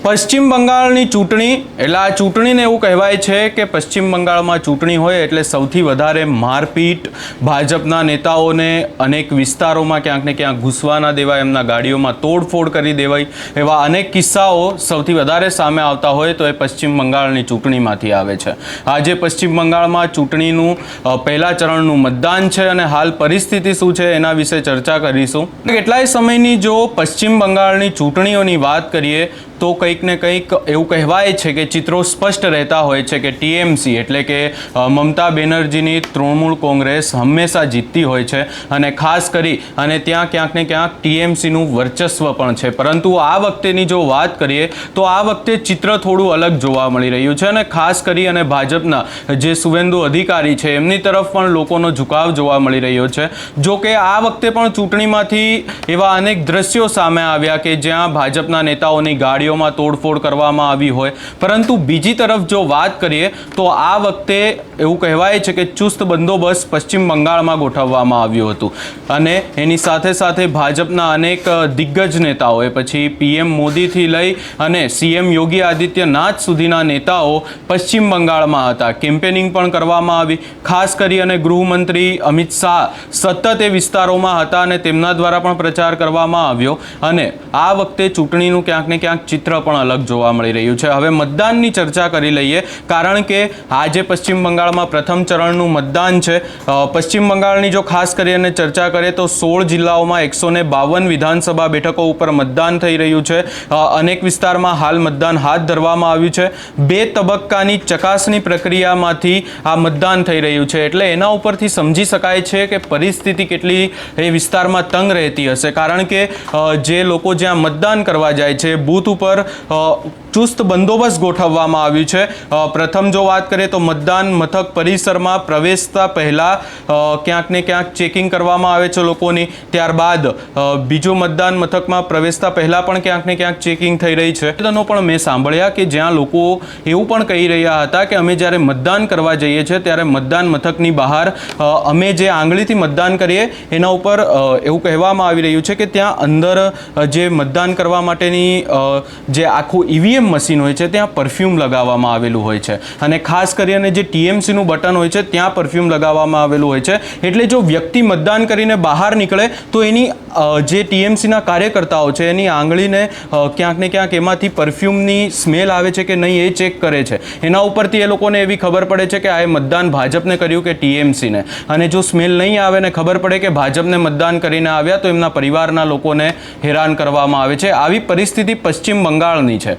પશ્ચિમ બંગાળની ચૂંટણી એટલે આ ચૂંટણીને એવું કહેવાય છે કે પશ્ચિમ બંગાળમાં ચૂંટણી હોય એટલે સૌથી વધારે મારપીટ, ભાજપના નેતાઓને અનેક વિસ્તારોમાં ક્યાંક ને ક્યાંક ઘૂસવા ના દેવાય, એમના ગાડીઓમાં તોડફોડ કરી દેવાય, એવા અનેક કિસ્સાઓ સૌથી વધારે સામે આવતા હોય તો એ પશ્ચિમ બંગાળની ચૂંટણીમાંથી આવે છે. આજે પશ્ચિમ બંગાળમાં ચૂંટણીનું પહેલા ચરણનું મતદાન છે અને હાલ પરિસ્થિતિ શું છે એના વિશે ચર્ચા કરીશું. કેટલાય સમયની જો પશ્ચિમ બંગાળની ચૂંટણીઓની વાત કરીએ તો કંઈક ને કંઈક એવું કહેવાય છે કે ચિત્રો સ્પષ્ટ રહેતા હોય છે કે ટીએમસી એટલે કે મમતા બેનર્જીની તૃણમૂળ કોંગ્રેસ હંમેશા જીતતી હોય છે અને ખાસ કરી અને ત્યાં ક્યાંક ને ક્યાંક ટીએમસીનું વર્ચસ્વ પણ છે. પરંતુ આ વખતેની જો વાત કરીએ તો આ વખતે ચિત્ર થોડું અલગ જોવા મળી રહ્યું છે અને ખાસ કરી અને ભાજપના જે સુવેન્દુ અધિકારી છે એમની તરફ પણ લોકોનો ઝુકાવ જોવા મળી રહ્યો છે. જો કે આ વખતે પણ ચૂંટણીમાંથી એવા અનેક દ્રશ્યો સામે આવ્યા કે જ્યાં ભાજપના નેતાઓની ગાડીઓ તોડફોડ કરવામાં આવી હોય, પરંતુ બીજી તરફ જો વાત કરીએ તો આ વખતે એવું કહેવાય છે કે ચુસ્ત બંદોબસ્ત પશ્ચિમ બંગાળમાં ગોઠવવામાં આવ્યું હતું અને એની સાથે સાથે ભાજપના અનેક દિગ્ગજ નેતાઓએ પછી પીએમ મોદીથી લઈ અને સીએમ યોગી આદિત્યનાથ સુધીના નેતાઓ પશ્ચિમ બંગાળમાં હતા. કેમ્પેનિંગ પણ કરવામાં આવી. ખાસ કરી અને ગૃહમંત્રી અમિત શાહ સતત એ વિસ્તારોમાં હતા અને તેમના દ્વારા પણ પ્રચાર કરવામાં આવ્યો અને આ વખતે ચૂંટણીનું ક્યાંક ને ક્યાંક ચિત્ર પણ અલગ જોવા મળી રહ્યું છે. હવે મતદાનની ચર્ચા કરી લઈએ, કારણ કે આજે પશ્ચિમ બંગાળમાં પ્રથમ ચરણનું મતદાન છે. પશ્ચિમ બંગાળની જો ખાસ કરીને ચર્ચા કરીએ તો 16 જિલ્લાઓમાં 152 વિધાનસભા બેઠકો ઉપર મતદાન થઈ રહ્યું છે. અનેક વિસ્તારમાં હાલ મતદાન હાથ ધરવામાં આવ્યું છે. 2 તબક્કાની ચકાસણી પ્રક્રિયામાંથી આ મતદાન થઈ રહ્યું છે એટલે એના ઉપરથી સમજી શકાય છે કે પરિસ્થિતિ કેટલી એ વિસ્તારમાં તંગ રહેતી હશે, કારણ કે જે લોકો જ્યાં મતદાન કરવા જાય છે બૂથ ઉપર ચુસ્ત બંદોબસ્ત ગોઠવવામાં આવ્યું છે. પ્રથમ જો વાત કરીએ તો મતદાન મથક પરિસરમાં પ્રવેશતા પહેલા ક્યાંક ને ક્યાંક ચેકિંગ કરવામાં આવે છે લોકોની. ત્યારબાદ બીજું મતદાન મથકમાં પ્રવેશતા પહેલા પણ ક્યાંક ને ક્યાંક ચેકિંગ થઈ રહી છે. તેનો પણ મેં સાંભળ્યા કે જ્યાં લોકો એવું પણ કહી રહ્યા હતા કે અમે જ્યારે મતદાન કરવા જઈએ છીએ ત્યારે મતદાન મથકની બહાર અમે જે આંગળીથી મતદાન કરીએ એના ઉપર એવું કહેવામાં આવી રહ્યું છે કે ત્યાં અંદર જે મતદાન કરવા માટેની જે આખું ઈવીએમ મશીન હોય છે ત્યાં પરફ્યુમ લગાવવામાં આવેલું હોય છે અને ખાસ કરીને જે ટીએમસીનું બટન હોય છે ત્યાં પરફ્યુમ લગાવવામાં આવેલું હોય છે. એટલે જો વ્યક્તિ મતદાન કરીને બહાર નીકળે તો એની જે ટીએમસીના કાર્યકર્તાઓ છે એની આંગળીને ક્યાંક ને ક્યાંક એમાંથી પરફ્યુમની સ્મેલ આવે છે કે નહીં એ ચેક કરે છે. એના ઉપરથી એ લોકોને એવી ખબર પડે છે કે આ મતદાન ભાજપને કર્યું કે ટીએમસીને, અને જો સ્મેલ નહીં આવે ને ખબર પડે કે ભાજપને મતદાન કરીને આવ્યા તો એમના પરિવારના લોકોને હેરાન કરવામાં આવે છે. આવી પરિસ્થિતિ પશ્ચિમ બંગાળની છે.